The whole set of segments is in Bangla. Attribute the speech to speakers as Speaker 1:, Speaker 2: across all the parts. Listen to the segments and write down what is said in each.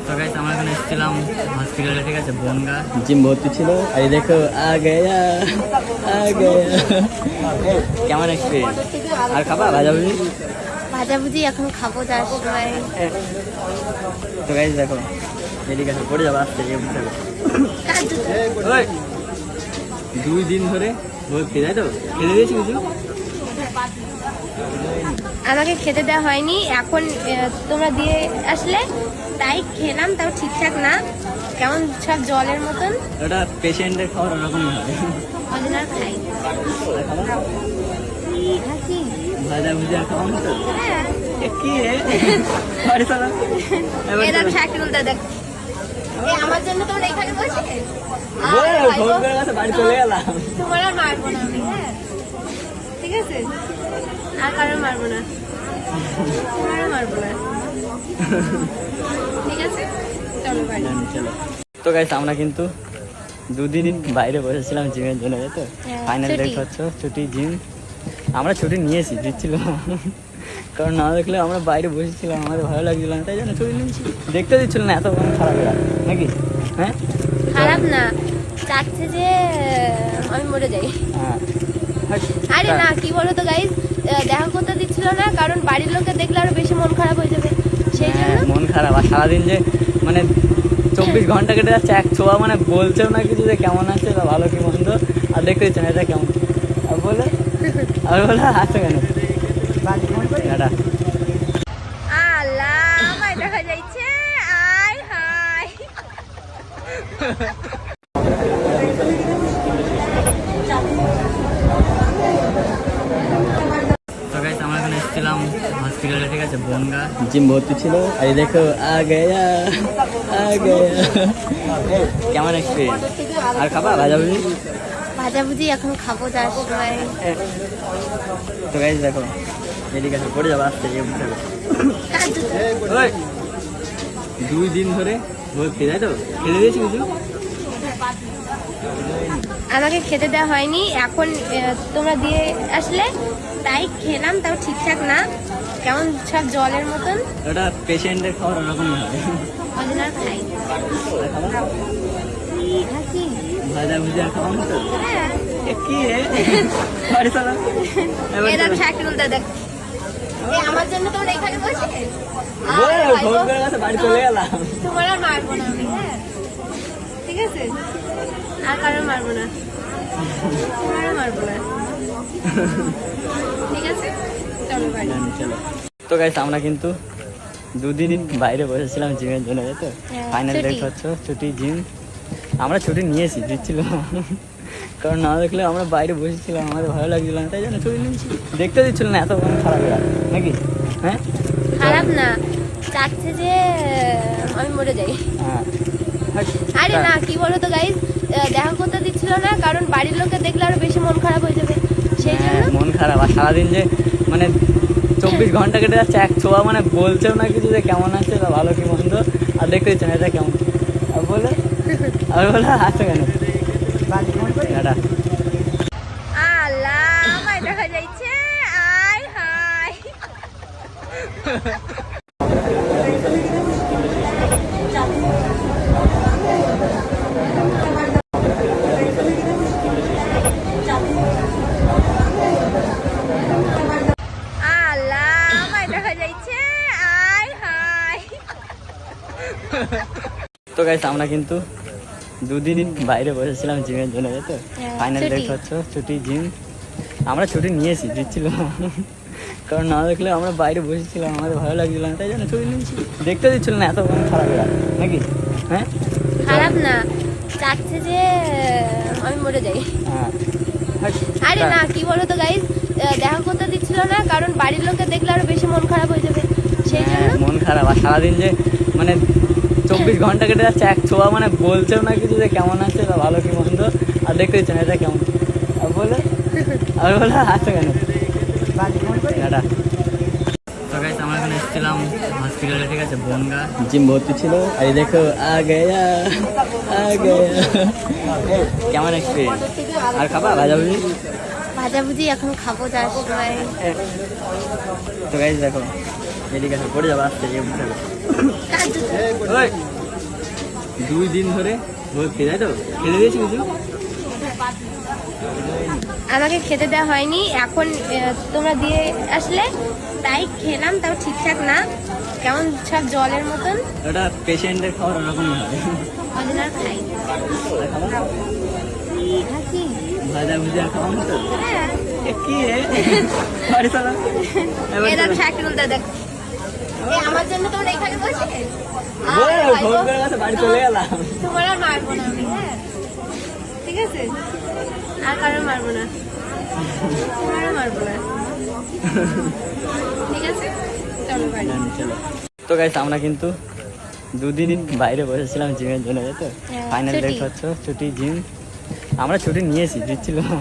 Speaker 1: তো গাইস আমরা এখন এসেছিলাম হসপিটালে, ঠিক আছে, বনগা জিম ভর্তি ছিল। আর এই দেখো আগেয়া কেমন এক্সপিরিয়েন্স? আর খাবা ভাজাভুজি?
Speaker 2: ভাজাভুজি এখন খাবো যার সময়।
Speaker 1: তো গাইস দেখো এদিকে আছে, পড়ে যাবো আসতে। 2 দিন ধরে ভর্তি, তাই তো? খেতে দিয়েছি কিছু?
Speaker 2: আমাকে খেতে দেওয়া হয়নি, এখন তোমরা দিয়ে আসলে তাই খেলাম, তাও ঠিকঠাক না, কেমন সব জলের মতন।
Speaker 1: ওটা পেশেন্টের খাওয়ার ওরকমই হয়।
Speaker 2: ওদিন আর খাই কি
Speaker 1: ভাজা ভুজা খাওয়া মতো
Speaker 2: হ্যাঁ।
Speaker 1: কি রে আরে সালা
Speaker 2: এরা সাইকেল উল্টা দেখ। আমার জন্য তোমরা এখানে বসে
Speaker 1: ফোন করে গেছে, বাড়ি চলে গেলাম।
Speaker 2: তোমার আর মারবো না আমি, হ্যাঁ ঠিক আছে? আর কারো মারবো না, তোমারও মারবো না, ঠিক আছে? চলো বাড়ি।
Speaker 1: চলো। তো গাইস আমরা কিন্তু 2 দিন বাইরে বসেছিলাম জিমের জন্য, তাই তো? ফাইনাল ডেট হচ্ছে ছুটি, জিম আমরা ছুটি নিয়েছি, দিচ্ছিল কারণ না দেখলে আমরা বাইরে বসেছিলাম, আমাদের ভালো লাগছিল না, তাই জন্য ছুটি নিয়েছি। দেখতে দিচ্ছিল না, এত খারাপ নাকি? হ্যাঁ
Speaker 2: খারাপ না, চাচ্ছে যে আমি মরে যাই।
Speaker 1: হ্যাঁ
Speaker 2: আরে না, কি বলো তো গাইস, দেখা করতে দিচ্ছিল না, কারণ বাড়ির লোকে দেখলে আরো বেশি মন খারাপ হয়ে যাবে, সেই জন্য।
Speaker 1: মন খারাপ, আর সারাদিন যে মানে 24 ঘন্টা কেটে যাচ্ছে, এক ছোঁয়া মানে বলছেও না কিছু যে কেমন আছে বা ভালো কি মন্দ, আর দেখতে দিচ্ছে না এটা কেমন। আর বলে আসো কেন
Speaker 2: আল্লাহ আমায় দেখা যাচ্ছে, আয় হায়।
Speaker 1: তো গাইস আমরা এখন এসেছিলাম হসপিটালে, ঠিক আছে, বনগা জিম ভর্তি ছিল। আর এই দেখো আগেয়া কেমন এক্সপিরিয়েন্স? আর খাবা ভাজাভুজি?
Speaker 2: ভাজাভুজি এখন খাবো যার সময়।
Speaker 1: তো গাইস দেখো এদিকে আছে, পড়ে যাবো আসতে। 2 দিন ধরে ভর্তি, তাই তো? খেতে দিয়েছি কিছু?
Speaker 2: আমাকে খেতে দেওয়া হয়নি, এখন তোমরা দিয়ে আসলে তাই খেলাম, তাও ঠিকঠাক না, কেমন সব জলের মতন।
Speaker 1: ওটা পেশেন্টের খাওয়ার ওরকমই হয়।
Speaker 2: ওদিন আর খাই কি
Speaker 1: ভাজা ভুজা খাওয়া মতো
Speaker 2: হ্যাঁ।
Speaker 1: কি রে আরে সালা
Speaker 2: এরা সাইকেল উল্টা দেখ। আমার জন্য তোমরা এখানে বসে
Speaker 1: ফোন করে গেছে, বাড়ি চলে গেলাম।
Speaker 2: তোমার আর মারবো না আমি, হ্যাঁ ঠিক আছে? আর কারো মারবো না, তোমারও মারবো না, ঠিক আছে? চলো বাড়ি।
Speaker 1: চলো। তো গাইস আমরা কিন্তু 2 দিন বাইরে বসেছিলাম জিমের জন্য, তাই তো? ফাইনাল ডেট হচ্ছে ছুটি, জিম আমরা ছুটি নিয়েছি, দিচ্ছিল কারণ না দেখলে আমরা বাইরে বসেছিলাম, আমাদের ভালো লাগছিল না, তাই জন্য ছুটি নিয়েছি। দেখতে দিচ্ছিল না, এত খারাপ নাকি? হ্যাঁ
Speaker 2: খারাপ না, চাচ্ছে যে আমি মরে যাই।
Speaker 1: হ্যাঁ
Speaker 2: আরে না, কি বলো তো গাইস, দেখা করতে দিচ্ছিল না, কারণ বাড়ির লোকে দেখলে আরো বেশি মন খারাপ হয়ে যাবে, সেই জন্য।
Speaker 1: মন খারাপ, আর সারাদিন যে মানে 24 ঘন্টা কেটে যাচ্ছে, এক ছোঁয়া মানে বলছেও না কিছু যে কেমন আছে বা ভালো কি মন্দ, আর দেখতে দিচ্ছে না এটা কেমন। আর বলে আসো কেন
Speaker 2: আল্লাহ আমায় দেখা যাচ্ছে, আয় হায়। আল্লাহ আমায় দেখা যাচ্ছে, আয় হায়।
Speaker 1: তো গাইস আমরা কিন্তু 2 দিন বাইরে বসেছিলাম জিমের জন্য, তাই তো? ফাইনাল ডেট হচ্ছে ছুটি, জিম আমরা ছুটি নিয়েছি, দিচ্ছিল কারণ না দেখলে আমরা বাইরে বসেছিলাম, আমাদের ভালো লাগছিল না, তাই জন্য ছুটি নিয়েছি। দেখতে দিচ্ছিল না, এত খারাপ নাকি? হ্যাঁ
Speaker 2: খারাপ না, চাচ্ছে যে আমি মরে যাই।
Speaker 1: হ্যাঁ
Speaker 2: আরে না, কি বলো তো গাইস, দেখা করতে দিচ্ছিল না, কারণ বাড়ির লোকে দেখলে আরো বেশি মন খারাপ হয়ে যাবে, সেই জন্য।
Speaker 1: মন খারাপ, আর সারাদিন যে মানে 24 ঘন্টা কেটে যাচ্ছে, এক ছোঁয়া মানে বলছেও না কিছু যে কেমন আছে বা ভালো কি মন্দ, আর দেখতে দিচ্ছে না এটা কেমন। আর বলে আসো কেন তো গাইস আমরা এখন এসেছিলাম হসপিটালে, ঠিক আছে, বনগা জিম ভর্তি ছিল। আর এই দেখো আগেয়া কেমন এক্সপিরিয়েন্স? আর খাবা ভাজাভুজি?
Speaker 2: ভাজাভুজি এখন খাবো যার সময়।
Speaker 1: তো গাইস দেখো এদিকে আসো, পড়ে যাবো আসতে গিয়ে বুঝতে
Speaker 2: কার জুতো?
Speaker 1: ওই 2 দিন ধরে ভর্তি, তাই তো? খেলে দিয়েছি কিছু?
Speaker 2: আমাকে খেতে দেওয়া হয়নি, এখন তোমরা দিয়ে আসলে তাই খেলাম, তাও ঠিকঠাক না, কেমন সব জলের মতন।
Speaker 1: ওটা পেশেন্টের খাবার ওরকমই হয়।
Speaker 2: অদিন আর খাই হ্যাঁ, কি?
Speaker 1: ভাজা ভুজা খাওয়া মতো।
Speaker 2: হ্যাঁ।
Speaker 1: এ কি রে? বাড়ি চলো। এবার
Speaker 2: এরা
Speaker 1: চলো।
Speaker 2: সাইকেল উল্টা দেখ। আমার জন্য তোমরা এখানে বসে
Speaker 1: ফোন করে গেছে, বাড়ি চলে গেলাম।
Speaker 2: তোমার আর মারবো না আমি, হ্যাঁ ঠিক আছে, আর কারো মারবো না, তোমারও মারবো না, ঠিক আছে চলো বাড়ি।
Speaker 1: চলো। তো গাইস আমরা কিন্তু 2 দিন বাইরে বসেছিলাম জিমের জন্য, তাই তো? ফাইনাল
Speaker 2: ছুটি।
Speaker 1: দেখতে পাচ্ছ, ছুটি জিম। আমরা ছুটি নিয়েছি, দিচ্ছিল না।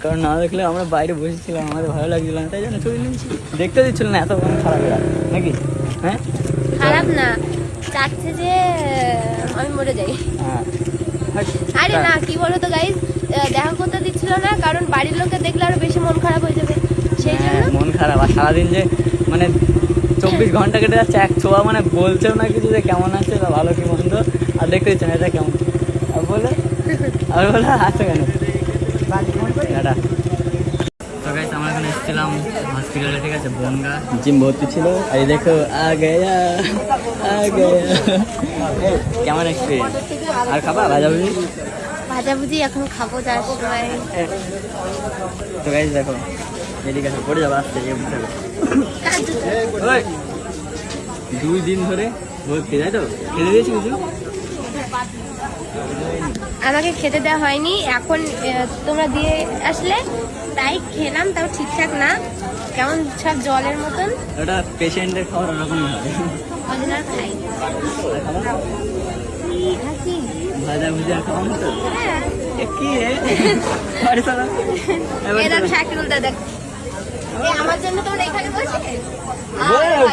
Speaker 1: কারণ না দেখলে আমরা বাইরে বসেছিলাম, আমাদের ভালো লাগছিল না, তাই জন্য ছুটি নিয়েছি। দেখতে দিচ্ছিল না, এত খারাপ এরা, নাকি? হ্যাঁ
Speaker 2: খারাপ না, চাচ্ছে যে আমি মরে যাই।
Speaker 1: হ্যাঁ।
Speaker 2: আরে না, কি বলো তো গাইজ, দেখা করতে দিচ্ছিল না, কারণ বাড়ির লোকে দেখলে আরো বেশি মন খারাপ হয়ে যাবে, সেই জন্য।
Speaker 1: হ্যাঁ, মন খারাপ। আর সারাদিন যে মানে 24 ঘন্টা কেটে যাচ্ছে, এক ছোঁয়া মানে বলছেও না কিছু যে কেমন আছে বা ভালো কি মন্দ, আর দেখতে দিচ্ছে না এটা কেমন। আর বলে আচ্ছা কেন এটা। তো গাইস আমরা এখানে এসেছিলাম হসপিটালে, ঠিক আছে, বনগা জিম ভর্তি ছিল। আর এই দেখো আ গয়া আ গয়া। কেমন এক্সপিরিয়েন্স? আর খাবা ভাজাভুজি?
Speaker 2: ভাজাভুজি এখন খাবো যাওয়ার সময়।
Speaker 1: তো গাইস দেখো, এদিকে আসো, পড়ে যাবো আসতে গিয়ে বুঝতে
Speaker 2: কার জুতো?
Speaker 1: ওই 2 দিন ধরে ভর্তি, তাই তো? খেলে দিয়েছি কিছু?
Speaker 2: আমাকে খেতে দেওয়া হয়নি, এখন তোমরা দিয়ে আসলে তাই খেলাম, তাও ঠিকঠাক না, কেমন সব জলের মতন।
Speaker 1: ওটা পেশেন্টের খাবার ওরকমই হয়।
Speaker 2: অদিন আর খাই হ্যাঁ, কি?
Speaker 1: ভাজা ভুজা খাওয়া মতো।
Speaker 2: হ্যাঁ।
Speaker 1: এ কি রে? বাড়ি চলো। এবার
Speaker 2: এরা
Speaker 1: চলো।
Speaker 2: সাইকেল উল্টা দেখ। আমার জন্য তোমরা এখানে বসে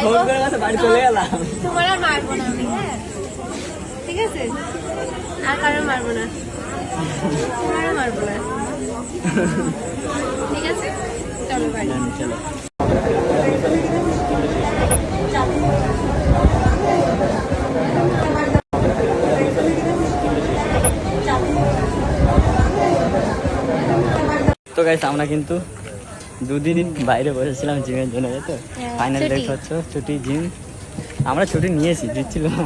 Speaker 1: ফোন করে গেছে, বাড়ি চলে গেলাম।
Speaker 2: তোমার আর মারবো না আমি, হ্যাঁ ঠিক আছে, আর কারো মারবো না, তোমারও মারবো না, ঠিক আছে চলো বাড়ি।
Speaker 1: চলো। তো গাইস আমরা কিন্তু 2 দিন বাইরে বসেছিলাম জিমের জন্য, তাই তো? ফাইনাল
Speaker 2: ছুটি।
Speaker 1: দেখতে পাচ্ছ, ছুটি জিম। আমরা ছুটি নিয়েছি, দিচ্ছিল না।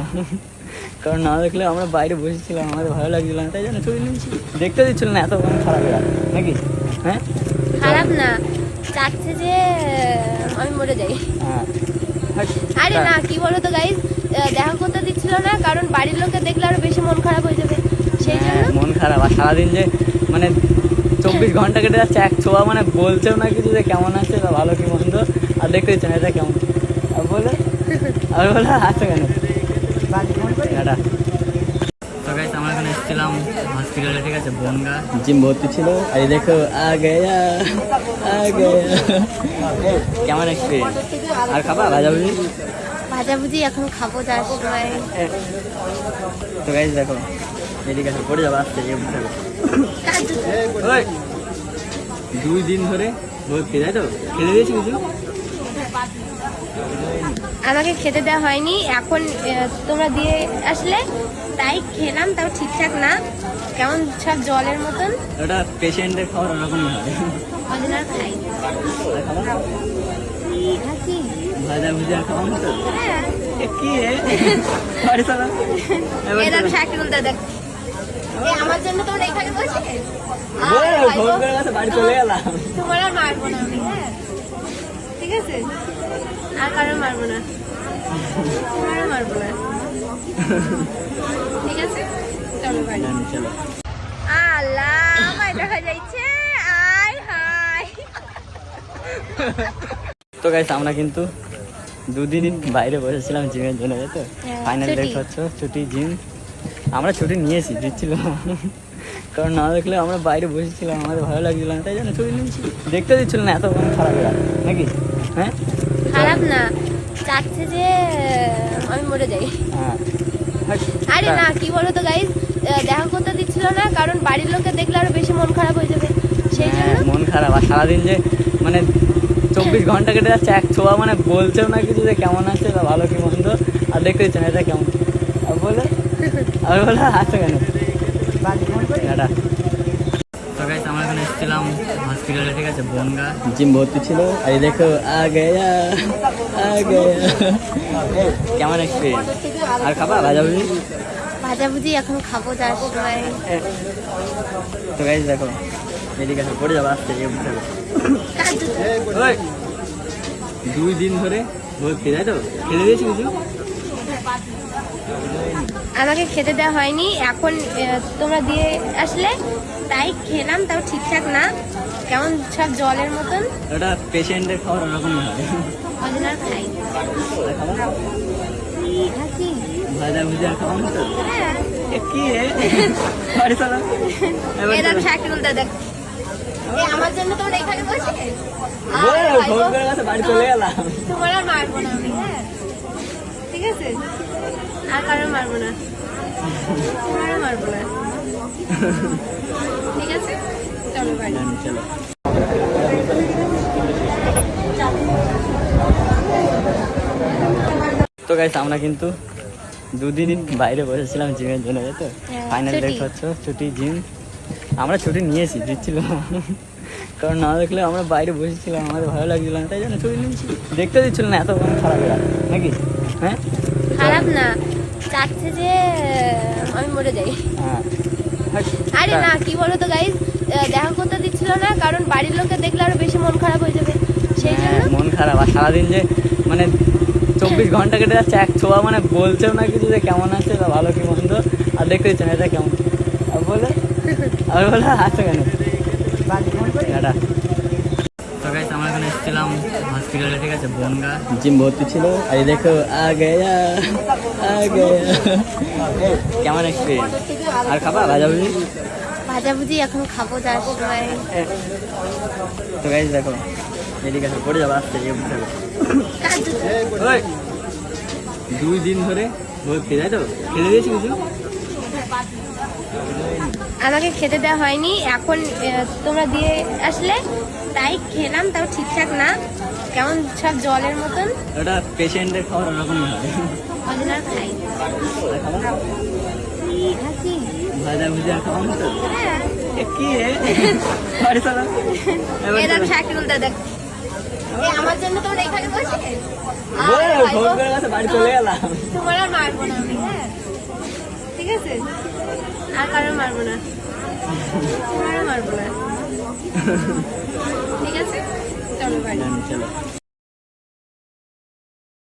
Speaker 1: কারণ না দেখলে আমরা বাইরে বসেছিলাম, আমাদের ভালো লাগছিল না, তাই জন্য ছুটি নিয়েছি। দেখতে দিচ্ছিল না, এত খারাপ এরা, নাকি? হ্যাঁ
Speaker 2: খারাপ না, চাচ্ছে যে আমি মরে যাই।
Speaker 1: হ্যাঁ।
Speaker 2: আরে না, কি বলো তো গাইজ, দেখা করতে দিচ্ছিল না, কারণ বাড়ির লোকে দেখলে আরো বেশি মন খারাপ হয়ে যাবে, সেই জন্য।
Speaker 1: হ্যাঁ, মন খারাপ। আর সারাদিন যে মানে 24 ঘন্টা কেটে যাচ্ছে, এক ছোঁয়া মানে বলছেও না কিছু যে কেমন আছে বা ভালো কি মন্দ, আর দেখতে দিচ্ছে না এটা কেমন। আর বলে আচ্ছা কেন এটা। তো গাইস আমরা এখানে এসেছিলাম হসপিটালে, ঠিক আছে, বনগা জিম ভর্তি ছিল। আর এই দেখো আ গয়া আ গয়া। কেমন এক্সপিরিয়েন্স? আর খাবা ভাজাভুজি?
Speaker 2: ভাজাভুজি এখন খাবো যাওয়ার সময়।
Speaker 1: তো গাইস দেখো, এদিকে আসো, পড়ে যাবো আসতে গিয়ে বুঝতে
Speaker 2: কার জুতো?
Speaker 1: ওই 2 দিন ধরে ভর্তি, তাই তো? খেলে দিয়েছি কিছু?
Speaker 2: আমাকে খেতে দেওয়া হয়নি, এখন তোমরা দিয়ে আসলে তাই খেলাম, তাও ঠিকঠাক না, কেমন সব জলের মতন।
Speaker 1: ওটা পেশেন্টের খাবার ওরকমই হয়।
Speaker 2: অদিন আর খাই হ্যাঁ, কি?
Speaker 1: ভাজা ভুজা খাওয়া মতো।
Speaker 2: হ্যাঁ।
Speaker 1: এ কি রে? বাড়ি চলো। এবার
Speaker 2: এরা
Speaker 1: চলো।
Speaker 2: সাইকেল উল্টা দেখ। আমার জন্য তোমরা এখানে বসে
Speaker 1: ফোন করে গেছে, বাড়ি চলে গেলাম।
Speaker 2: তোমার আর মারবো না আমি, হ্যাঁ ঠিক আছে, আর কারো মারবো না, তোমারও মারবো না, ঠিক আছে চলো বাড়ি।
Speaker 1: চলো।
Speaker 2: আল্লাহ ভাই দেখা যাচ্ছে, আয় হাই।
Speaker 1: তো গাইস আমরা কিন্তু 2 দিন বাইরে বসেছিলাম জিমের জন্য, তাই তো? ফাইনাল
Speaker 2: ছুটি।
Speaker 1: দেখতে পাচ্ছ, ছুটি জিম। আমরা ছুটি নিয়েছি, দিচ্ছিল না। কারণ না দেখলে আমরা বাইরে বসেছিলাম, আমাদের ভালো লাগছিল না, তাই জন্য ছুটি নিয়েছি। দেখতে দিচ্ছিল না, এত খারাপ এরা, নাকি? হ্যাঁ
Speaker 2: খারাপ না, চাচ্ছে যে আমি মরে যাই।
Speaker 1: হ্যাঁ।
Speaker 2: আরে না, কি বলো তো গাইজ, দেখা করতে দিচ্ছিল না, কারণ বাড়ির লোকে দেখলে আরো বেশি মন খারাপ হয়ে যাবে, সেই জন্য।
Speaker 1: হ্যাঁ, মন খারাপ। আর সারাদিন যে মানে 24 ঘন্টা কেটে যাচ্ছে, এক ছোঁয়া মানে বলছেও না কিছু যে কেমন আছে বা ভালো কি মন্দ, আর দেখতে দিচ্ছে না এটা কেমন। আর বলে আচ্ছা কেন এটা। তো গাইস আমরা এখানে এসেছিলাম হসপিটালে, ঠিক আছে, বনগা জিম ভর্তি ছিল। আর এই দেখো গেয়া কেমন এক্সপিরিয়েন্স। আর খাবা ভাজাভুজি?
Speaker 2: ভাজাভুজি এখন খাবো যাওয়ার সময়।
Speaker 1: তো গাইস দেখো এদিকে আসো, পড়ে যাবো আসতে। ওই 2 দিন ধরে ভর্তি, তাই তো? খেতে দিয়েছি কিছু?
Speaker 2: আমাকে খেতে দেওয়া হয়নি, এখন তোমরা দিয়ে আসলে তাই খেলাম, তাও ঠিকঠাক না, কেমন সব জলের মতন।
Speaker 1: ওটা পেশেন্টের খাবার ওরকমই হয়।
Speaker 2: ওজন আর খাই কি
Speaker 1: ভাজা ভুজি আর খাওয়া মতো
Speaker 2: হ্যাঁ।
Speaker 1: কি রে বাড়ি চলো এবার
Speaker 2: এরা শাকিলটা দেখ, আমার জন্য তোমরা এখানে বসে
Speaker 1: ফোন করে গেছে, বাড়ি চলে গেলাম।
Speaker 2: তোমার আর মারবো না আমি, হ্যাঁ ঠিক আছে, আর কারো মারবো না, তোমারও মারবো না, ঠিক আছে চলো বাড়ি।
Speaker 1: চলো তো গাইস আমরা কিন্তু 2 দিন বাইরে বসেছিলাম জিমের জন্য, তাই তো? ফাইনাল
Speaker 2: ছুটি।
Speaker 1: দেখতে পাচ্ছ, ছুটি জিম। আমরা ছুটি নিয়েছি, দিচ্ছিল না। কারণ না দেখলে আমরা বাইরে বসেছিলাম, আমাদের ভালো লাগছিল না, তাই জন্য ছুটি নিয়েছি। দেখতে দিচ্ছিল না, এত খারাপ এরা নাকি? হ্যাঁ
Speaker 2: খারাপ না, চাচ্ছে যে আমি মরে যাই।
Speaker 1: হ্যাঁ
Speaker 2: আরে না, কি বলো তো গাইজ, দেখা করতে দিচ্ছিল না, কারণ বাড়ির লোককে দেখলে আরো বেশি মন খারাপ হয়ে যাবে, সেই
Speaker 1: হ্যাঁ,
Speaker 2: জন্য।
Speaker 1: মন খারাপ। আর সারাদিন যে মানে 24 ঘন্টা কেটে যাচ্ছে, এক ছোঁয়া মানে বলছেও না কিছু যে কেমন আছে বা ভালো কি মন্দ, আর দেখতে দিচ্ছে না এটা কেমন। আর বলে আচ্ছা কেন এটা। তো গাইস আমরা এখানে এসেছিলাম হসপিটালে, ঠিক আছে, বনগা জিম ভর্তি ছিল। আর এই দেখো গেয়া কেমন এক্সপিরিয়েন্স। আর খাবা ভাজাভুজি?
Speaker 2: ভাজাভুজি এখন খাবো যাওয়ার সময়।
Speaker 1: তো গাইস দেখো এদিকে আসো, পড়ে যাবো আসতে। ওই 2 দিন ধরে ভর্তি, তাই তো? খেতে দিয়েছি কিছু?
Speaker 2: আমাকে খেতে দেওয়া হয়নি, এখন তোমরা দিয়ে আসলে তাই খেলাম, তাও ঠিকঠাক না, কেমন সব জলের মতন।
Speaker 1: ওটা পেশেন্টের খাবার ওরকমই হয়।
Speaker 2: ওজন আর খাই কি
Speaker 1: ভাজা ভুজি আর খাওয়া মতো
Speaker 2: হ্যাঁ।
Speaker 1: কি রে বাড়ি চলো এবার
Speaker 2: এরা
Speaker 1: চলো।
Speaker 2: শাকিলটা দেখ, আমার জন্য তোমরা এখানে বসে
Speaker 1: ফোন করে গেছে, বাড়ি চলে গেলাম।
Speaker 2: তোমার আর মারবো না আমি, হ্যাঁ ঠিক আছে, আর কারো মারবো না, তোমারও মারবো না, ঠিক আছে চলো বাড়ি।
Speaker 1: চলো